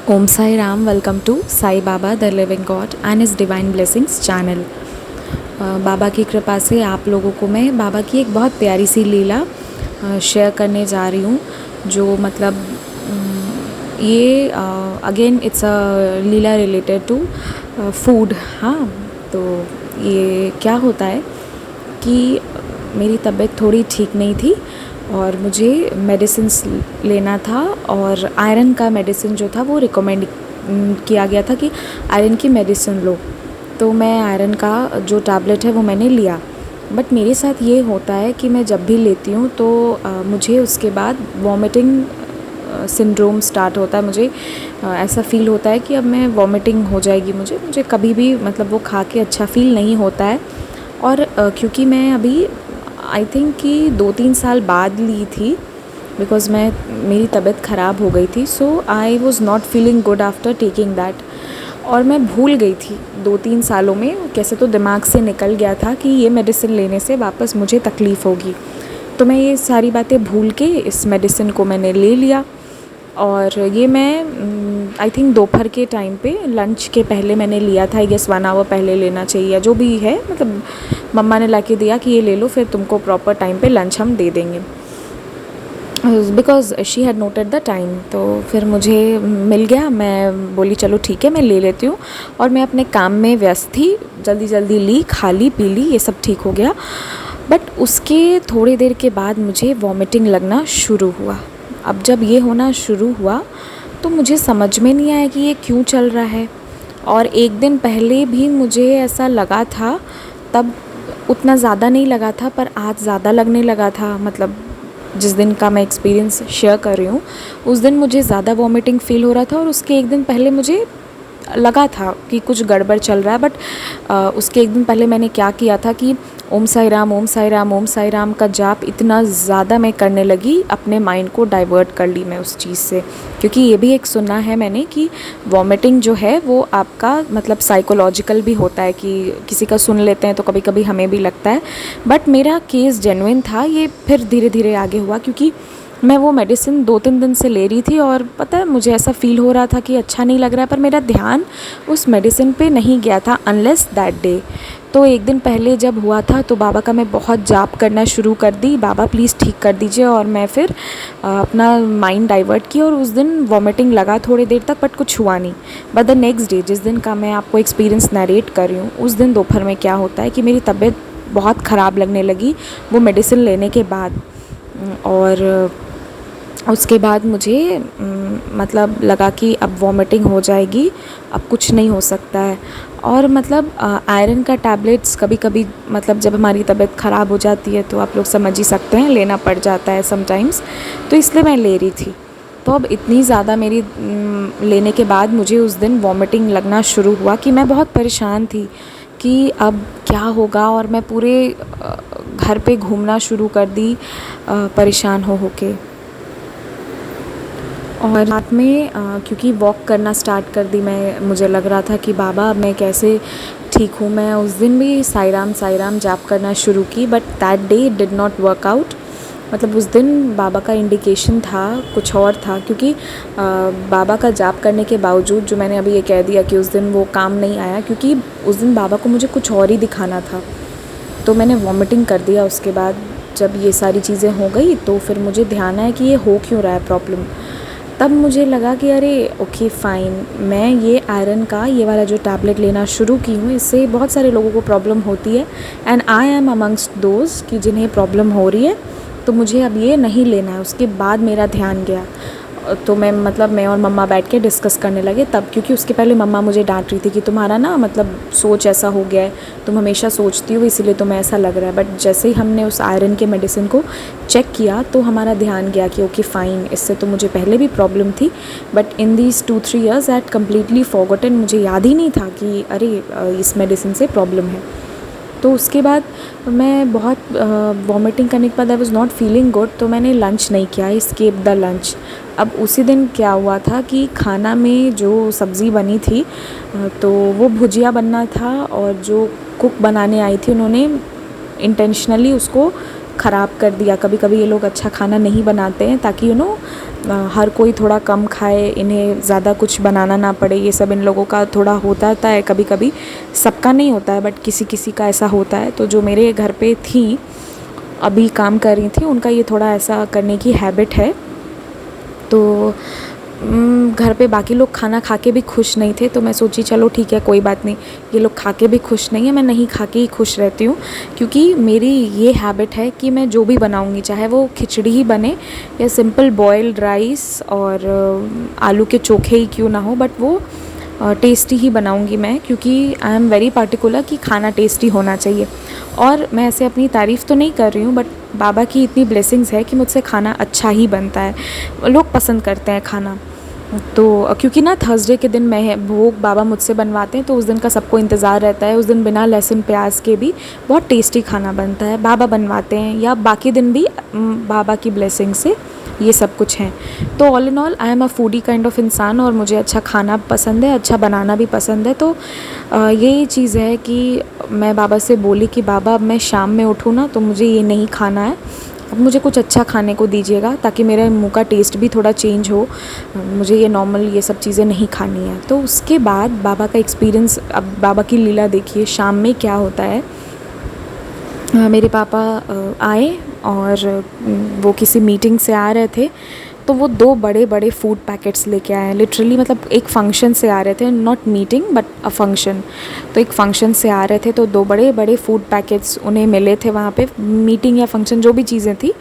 Om Sai Ram, welcome to Sai Baba the Living God and His Divine Blessings channel। बाबा की कृपा से आप लोगों को मैं बाबा की एक बहुत प्यारी सी लीला शेयर करने जा रही हूँ, जो मतलब ये again it's a leela related to food. हाँ, तो ये क्या होता है कि मेरी तबीयत थोड़ी ठीक नहीं थी और मुझे मेडिसिन्स लेना था, और आयरन का मेडिसिन जो था वो रिकमेंड किया गया था कि आयरन की मेडिसिन लो। तो मैं आयरन का जो टैबलेट है वो मैंने लिया। बट मेरे साथ ये होता है कि मैं जब भी लेती हूँ तो मुझे उसके बाद वॉमिटिंग सिंड्रोम स्टार्ट होता है। मुझे ऐसा फ़ील होता है कि अब मैं वॉमिटिंग हो जाएगी, मुझे कभी भी मतलब वो खा के अच्छा फ़ील नहीं होता है। और क्योंकि मैं अभी आई थिंक कि 2-3 साल बाद ली थी, बिकॉज़ मेरी तबीयत ख़राब हो गई थी, so I was not feeling good after taking that. और मैं भूल गई थी 2-3 सालों में, कैसे तो दिमाग से निकल गया था कि ये मेडिसिन लेने से वापस मुझे तकलीफ़ होगी। तो मैं ये सारी बातें भूल के इस मेडिसिन को मैंने ले लिया। और ये मैं आई थिंक दोपहर के टाइम पे लंच के पहले मैंने लिया था। आई गेस 1 आवर पहले लेना चाहिए, जो भी है, मतलब मम्मा ने ला के दिया कि ये ले लो, फिर तुमको प्रॉपर टाइम पे लंच हम दे देंगे, because she had noted the time. तो फिर मुझे मिल गया, मैं बोली चलो ठीक है मैं ले लेती हूँ। और मैं अपने काम में व्यस्त थी, जल्दी जल्दी ली, खा ली, पी ली, ये सब ठीक हो गया। बट उसके थोड़ी देर के बाद मुझे वॉमिटिंग लगना शुरू हुआ। अब जब ये होना शुरू हुआ तो मुझे समझ में नहीं आया कि ये क्यों चल रहा है। और एक दिन पहले भी मुझे ऐसा लगा था, तब उतना ज़्यादा नहीं लगा था, पर आज ज़्यादा लगने लगा था। मतलब जिस दिन का मैं एक्सपीरियंस शेयर कर रही हूँ, उस दिन मुझे ज़्यादा वॉमिटिंग फ़ील हो रहा था, और उसके एक दिन पहले मुझे लगा था कि कुछ गड़बड़ चल रहा है। बट उसके एक दिन पहले मैंने क्या किया था कि ओम साई राम, ओम साई राम, ओम साई राम का जाप इतना ज़्यादा मैं करने लगी, अपने माइंड को डाइवर्ट कर ली मैं उस चीज़ से। क्योंकि ये भी एक सुना है मैंने कि वॉमिटिंग जो है वो आपका मतलब साइकोलॉजिकल भी होता है, कि किसी का सुन लेते हैं तो कभी कभी हमें भी लगता है। बट मेरा केस जेन्युइन था। ये फिर धीरे धीरे आगे हुआ, क्योंकि मैं वो मेडिसिन 2-3 दिन से ले रही थी, और पता है मुझे ऐसा फ़ील हो रहा था कि अच्छा नहीं लग रहा है, पर मेरा ध्यान उस मेडिसिन पे नहीं गया था अनलेस दैट डे। तो एक दिन पहले जब हुआ था तो बाबा का मैं बहुत जाप करना शुरू कर दी, बाबा प्लीज़ ठीक कर दीजिए। और मैं फिर अपना माइंड डाइवर्ट की, और उस दिन वॉमिटिंग लगा थोड़ी देर तक, बट कुछ हुआ नहीं। बट द नेक्स्ट डे, जिस दिन का मैं आपको एक्सपीरियंस नरेट कर रही हूँ, उस दिन दोपहर में क्या होता है कि मेरी तबीयत बहुत ख़राब लगने लगी वो मेडिसिन लेने के बाद। और उसके बाद मुझे मतलब लगा कि अब वॉमिटिंग हो जाएगी, अब कुछ नहीं हो सकता है। और मतलब आयरन का टैबलेट्स कभी कभी मतलब जब हमारी तबीयत ख़राब हो जाती है तो आप लोग समझ ही सकते हैं, लेना पड़ जाता है समटाइम्स। तो इसलिए मैं ले रही थी। तो अब इतनी ज़्यादा मेरी लेने के बाद मुझे उस दिन वॉमिटिंग लगना शुरू हुआ कि मैं बहुत परेशान थी कि अब क्या होगा। और मैं पूरे घर पे घूमना शुरू कर दी परेशान हो के। और रात में क्योंकि वॉक करना स्टार्ट कर दी मैं, मुझे लग रहा था कि बाबा अब मैं कैसे ठीक हूँ। मैं उस दिन भी साई राम जाप करना शुरू की, but that day it did not work out. मतलब उस दिन बाबा का इंडिकेशन था कुछ और था, क्योंकि बाबा का जाप करने के बावजूद, जो मैंने अभी ये कह दिया कि उस दिन वो काम नहीं आया, क्योंकि उस दिन बाबा को मुझे कुछ और ही दिखाना था। तो मैंने वॉमिटिंग कर दिया। उसके बाद जब ये सारी चीज़ें हो गई तो फिर मुझे ध्यान आया कि ये हो क्यों रहा है प्रॉब्लम। तब मुझे लगा कि अरे ओके फ़ाइन, मैं ये आयरन का ये वाला जो टैबलेट लेना शुरू की हूँ, इससे बहुत सारे लोगों को प्रॉब्लम होती है, and I am amongst those कि जिन्हें प्रॉब्लम हो रही है। तो मुझे अब ये नहीं लेना है। उसके बाद मेरा ध्यान गया, तो मैं और मम्मा बैठ के डिस्कस करने लगे तब, क्योंकि उसके पहले मम्मा मुझे डांट रही थी कि तुम्हारा ना मतलब सोच ऐसा हो गया है, तुम हमेशा सोचती हो इसीलिए तुम्हें ऐसा लग रहा है। बट जैसे ही हमने उस आयरन के मेडिसिन को चेक किया तो हमारा ध्यान गया कि ओके फ़ाइन, इससे तो मुझे पहले भी प्रॉब्लम थी, but in these 2-3 years I had completely forgotten. मुझे याद ही नहीं था कि अरे इस मेडिसिन से प्रॉब्लम है। तो उसके बाद मैं बहुत वॉमिटिंग करने के बाद आई वॉज़ नॉट फीलिंग गुड, तो मैंने लंच नहीं किया, आई स्किप द लंच। अब उसी दिन क्या हुआ था कि खाना में जो सब्ज़ी बनी थी तो वो भुजिया बनना था, और जो कुक बनाने आई थी उन्होंने इंटेंशनली उसको ख़राब कर दिया। कभी कभी ये लोग अच्छा खाना नहीं बनाते हैं ताकि हर कोई थोड़ा कम खाए, इन्हें ज़्यादा कुछ बनाना ना पड़े, ये सब इन लोगों का थोड़ा होता है कभी कभी, सबका नहीं होता है बट किसी किसी का ऐसा होता है। तो जो मेरे घर पे थी अभी काम कर रही थी, उनका ये थोड़ा ऐसा करने की हैबिट है। तो घर पे बाकी लोग खाना खा के भी खुश नहीं थे, तो मैं सोची चलो ठीक है कोई बात नहीं, ये लोग खा के भी खुश नहीं है, मैं नहीं खा के ही खुश रहती हूँ। क्योंकि मेरी ये हैबिट है कि मैं जो भी बनाऊँगी, चाहे वो खिचड़ी ही बने या सिंपल बॉयल्ड राइस और आलू के चोखे ही क्यों ना हो, बट वो टेस्टी ही बनाऊंगी मैं, क्योंकि आई एम वेरी पार्टिकुलर कि खाना टेस्टी होना चाहिए। और मैं ऐसे अपनी तारीफ़ तो नहीं कर रही हूँ, बट बाबा की इतनी ब्लेसिंग्स है कि मुझसे खाना अच्छा ही बनता है, लोग पसंद करते हैं खाना। तो क्योंकि ना थर्सडे के दिन मैं भोग बाबा मुझसे बनवाते हैं, तो उस दिन का सबको इंतज़ार रहता है। उस दिन बिना लहसुन प्याज के भी बहुत टेस्टी खाना बनता है, बाबा बनवाते हैं, या बाकी दिन भी बाबा की ब्लेसिंग से ये सब कुछ है। तो all in all I am a foodie kind of इंसान, और मुझे अच्छा खाना पसंद है, अच्छा बनाना भी पसंद है। तो ये चीज़ है कि मैं बाबा से बोली कि बाबा अब मैं शाम में उठूँ ना तो मुझे ये नहीं खाना है, अब मुझे कुछ अच्छा खाने को दीजिएगा ताकि मेरे मुंह का टेस्ट भी थोड़ा चेंज हो, मुझे ये नॉर्मल ये सब चीज़ें नहीं खानी है। तो उसके बाद बाबा का एक्सपीरियंस, अब बाबा की लीला देखिए शाम में क्या होता है। मेरे पापा आए और वो किसी मीटिंग से आ रहे थे, तो वो 2 बड़े बड़े फूड पैकेट्स लेके आए हैं, लिटरली मतलब एक फ़ंक्शन से आ रहे थे, not meeting but a function. तो एक फ़ंक्शन से आ रहे थे, तो 2 बड़े बड़े फूड पैकेट्स उन्हें मिले थे वहाँ पे, मीटिंग या फंक्शन जो भी चीज़ें थी।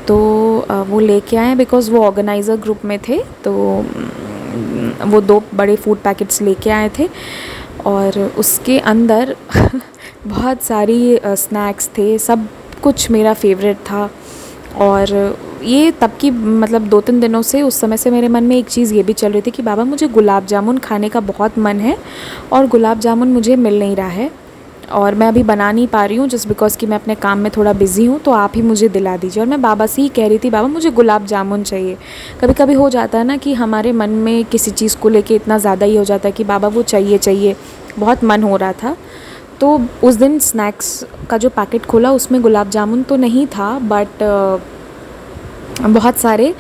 तो वो लेके आए बिकॉज़ वो ऑर्गेनाइज़र ग्रुप में थे, तो वो 2 बड़े फूड पैकेट्स लेके आए थे, और उसके अंदर बहुत सारी स्नैक्स थे, सब कुछ मेरा फेवरेट था। और ये तब की मतलब 2-3 दिनों से, उस समय से मेरे मन में एक चीज़ ये भी चल रही थी कि बाबा मुझे गुलाब जामुन खाने का बहुत मन है, और गुलाब जामुन मुझे मिल नहीं रहा है, और मैं अभी बना नहीं पा रही हूँ जस्ट बिकॉज़ कि मैं अपने काम में थोड़ा बिज़ी हूँ, तो आप ही मुझे दिला दीजिए। और मैं बाबा से ही कह रही थी बाबा मुझे गुलाब जामुन चाहिए। कभी कभी हो जाता है ना कि हमारे मन में किसी चीज़ को लेके इतना ज़्यादा ही हो जाता है कि बाबा वो चाहिए चाहिए, बहुत मन हो रहा था। तो उस दिन स्नैक्स का जो पैकेट खोला उसमें गुलाब जामुन तो नहीं था, बट बहुत सारे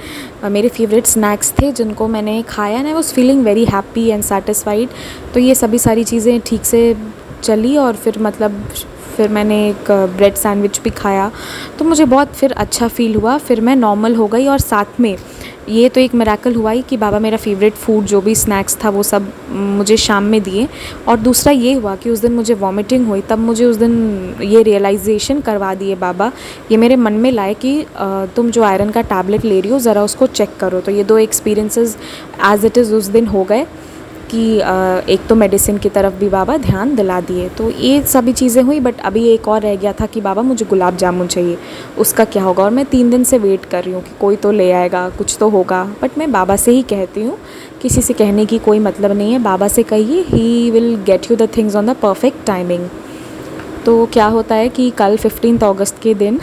मेरे फेवरेट स्नैक्स थे जिनको मैंने खाया, and I was feeling very happy and satisfied. तो ये सभी सारी चीज़ें ठीक से चली, और फिर मैंने एक ब्रेड सैंडविच भी खाया, तो मुझे बहुत फिर अच्छा फ़ील हुआ, फिर मैं नॉर्मल हो गई। और साथ में ये तो एक मिरेकल हुआ ही कि बाबा मेरा फ़ेवरेट फूड जो भी स्नैक्स था वो सब मुझे शाम में दिए। और दूसरा ये हुआ कि उस दिन मुझे वॉमिटिंग हुई, तब मुझे उस दिन ये रियलाइजेशन करवा दिए बाबा, ये मेरे मन में लाए कि तुम जो आयरन का टैबलेट ले रही हो ज़रा उसको चेक करो। तो ये 2 एक्सपीरियंसेस एज़ इट इज़ उस दिन हो गए कि एक तो मेडिसिन की तरफ भी बाबा ध्यान दिला दिए। तो ये सभी चीज़ें हुई, बट अभी एक और रह गया था कि बाबा मुझे गुलाब जामुन चाहिए, उसका क्या होगा। और मैं 3 दिन से वेट कर रही हूँ कि कोई तो ले आएगा, कुछ तो होगा, बट मैं बाबा से ही कहती हूँ, किसी से कहने की कोई मतलब नहीं है, बाबा से कहिए, he will get you the things on the perfect timing. तो क्या होता है कि कल 15 अगस्त के दिन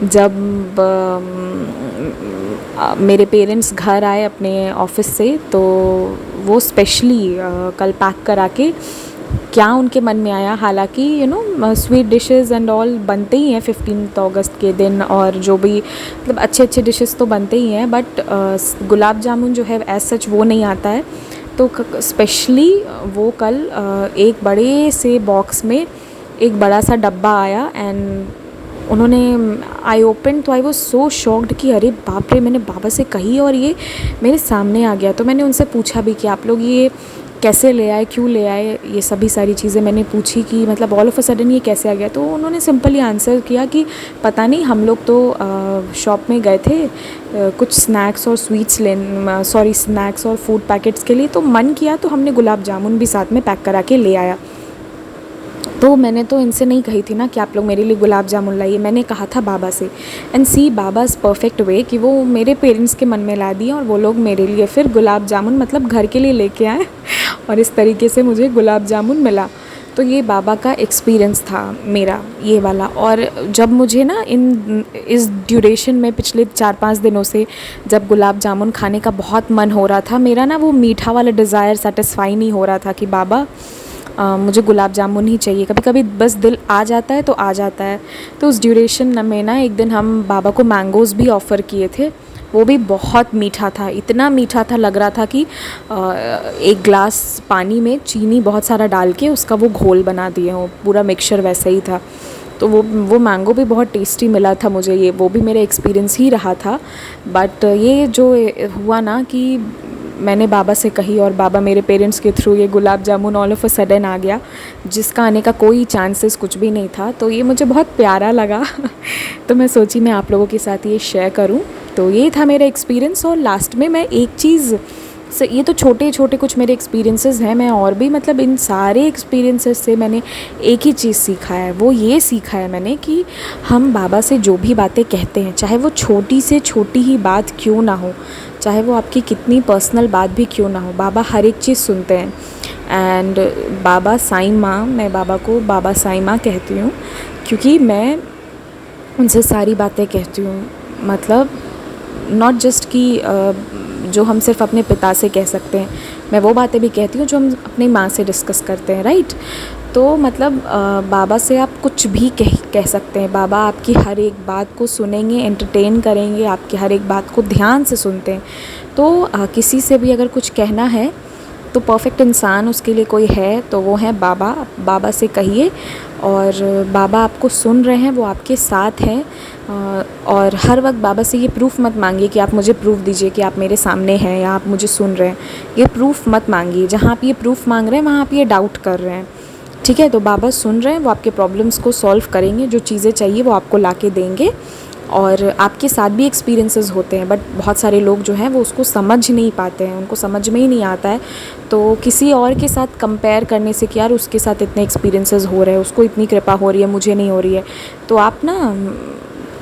जब मेरे पेरेंट्स घर आए अपने ऑफिस से, तो वो स्पेशली कल पैक करा के, क्या उनके मन में आया, हालांकि स्वीट डिशेस एंड ऑल बनते ही हैं 15 अगस्त के दिन, और जो भी मतलब अच्छे अच्छे डिशेस तो बनते ही हैं, बट गुलाब जामुन जो है एज सच वो नहीं आता है। तो स्पेशली वो कल एक बड़े से बॉक्स में एक बड़ा सा डब्बा आया, एंड उन्होंने आई ओपन, तो आई वॉज सो शॉक्ड कि अरे बाप रे, मैंने बाबा से कही और ये मेरे सामने आ गया। तो मैंने उनसे पूछा भी कि आप लोग ये कैसे ले आए, क्यों ले आए, ये सभी सारी चीज़ें मैंने पूछी कि मतलब ऑल ऑफ अ सडन ये कैसे आ गया। तो उन्होंने सिंपली आंसर किया कि पता नहीं, हम लोग तो शॉप में गए थे कुछ स्नैक्स और स्नैक्स और फूड पैकेट्स के लिए, तो मन किया तो हमने गुलाब जामुन भी साथ में पैक करा के ले आया। तो मैंने तो इनसे नहीं कही थी ना कि आप लोग मेरे लिए गुलाब जामुन लाइए, मैंने कहा था बाबा से। And see Baba's perfect way कि वो मेरे पेरेंट्स के मन में ला दिए, और वो लोग मेरे लिए फिर गुलाब जामुन मतलब घर के लिए लेके आए, और इस तरीके से मुझे गुलाब जामुन मिला। तो ये बाबा का एक्सपीरियंस था मेरा ये वाला। और जब मुझे ना इस ड्यूरेशन में पिछले 4-5 दिनों से जब गुलाब जामुन खाने का बहुत मन हो रहा था, मेरा ना वो मीठा वाला डिज़ायर सेटिस्फाई नहीं हो रहा था कि बाबा मुझे गुलाब जामुन ही चाहिए। कभी कभी बस दिल आ जाता है तो आ जाता है। तो उस ड्यूरेशन में ना एक दिन हम बाबा को मैंगोज़ भी ऑफ़र किए थे, वो भी बहुत मीठा था, इतना मीठा था लग रहा था कि एक ग्लास पानी में चीनी बहुत सारा डाल के उसका वो घोल बना दिए हों, पूरा मिक्सचर वैसा ही था। तो वो मैंगो भी बहुत टेस्टी मिला था मुझे, ये वो भी मेरा एक्सपीरियंस ही रहा था। बट ये जो हुआ ना कि मैंने बाबा से कही और बाबा मेरे पेरेंट्स के थ्रू ये gulab jamun all of a sudden आ गया, जिसका आने का कोई चांसेस कुछ भी नहीं था। तो ये मुझे बहुत प्यारा लगा तो मैं सोची मैं आप लोगों के साथ ये शेयर करूं। तो ये था मेरा एक्सपीरियंस। और लास्ट में मैं एक चीज़ से, ये तो छोटे छोटे कुछ मेरे एक्सपीरियंसेस हैं, मैं और भी मतलब इन सारे एक्सपीरियंसेस से मैंने एक ही चीज़ सीखा है, वो ये सीखा है मैंने कि हम बाबा से जो भी बातें कहते हैं, चाहे वो छोटी से छोटी ही बात क्यों ना हो, चाहे वो आपकी कितनी पर्सनल बात भी क्यों ना हो, बाबा हर एक चीज़ सुनते हैं। एंड बाबा साईं माँ, मैं बाबा को बाबा साईं माँ कहती हूँ क्योंकि मैं उनसे सारी बातें कहती हूँ। मतलब नॉट जस्ट कि जो हम सिर्फ अपने पिता से कह सकते हैं, मैं वो बातें भी कहती हूँ जो हम अपनी माँ से डिस्कस करते हैं, राइट। तो मतलब बाबा से आप कुछ भी कह सकते हैं, बाबा आपकी हर एक बात को सुनेंगे, एंटरटेन करेंगे, आपकी हर एक बात को ध्यान से सुनते हैं। तो किसी से भी अगर कुछ कहना है तो परफेक्ट इंसान उसके लिए कोई है तो वो है बाबा। बाबा से कहिए और बाबा आपको सुन रहे हैं, वो आपके साथ हैं। और हर वक्त बाबा से ये प्रूफ मत मांगिए कि आप मुझे प्रूफ दीजिए कि आप मेरे सामने हैं या आप मुझे सुन रहे हैं। ये प्रूफ मत मांगिए, जहाँ आप ये प्रूफ मांग रहे हैं वहाँ आप ये डाउट कर रहे हैं, ठीक है। तो बाबा सुन रहे हैं, वो आपके प्रॉब्लम्स को सॉल्व करेंगे, जो चीज़ें चाहिए वो आपको ला के देंगे। और आपके साथ भी एक्सपीरियंसेस होते हैं, बट बहुत सारे लोग जो हैं वो उसको समझ नहीं पाते हैं, उनको समझ में ही नहीं आता है। तो किसी और के साथ कंपेयर करने से कि यार उसके साथ इतने एक्सपीरियंसेस हो रहे हैं, उसको इतनी कृपा हो रही है, मुझे नहीं हो रही है, तो आप ना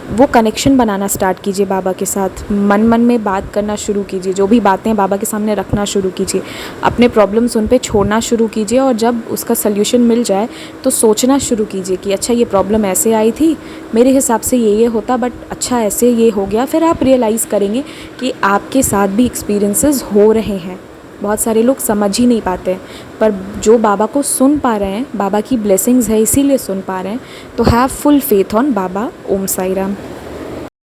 वो कनेक्शन बनाना स्टार्ट कीजिए बाबा के साथ। मन मन में बात करना शुरू कीजिए, जो भी बातें बाबा के सामने रखना शुरू कीजिए, अपने प्रॉब्लम्स उन पे छोड़ना शुरू कीजिए। और जब उसका सल्यूशन मिल जाए तो सोचना शुरू कीजिए कि अच्छा ये प्रॉब्लम ऐसे आई थी, मेरे हिसाब से ये होता, बट अच्छा ऐसे ये हो गया। फिर आप रियलाइज़ करेंगे कि आपके साथ भी एक्सपीरियंसेस हो रहे हैं। बहुत सारे लोग समझ ही नहीं पाते हैं, पर जो बाबा को सुन पा रहे हैं, बाबा की ब्लेसिंग्स है इसीलिए सुन पा रहे हैं। तो have full faith on Baba. Om Sai Ram.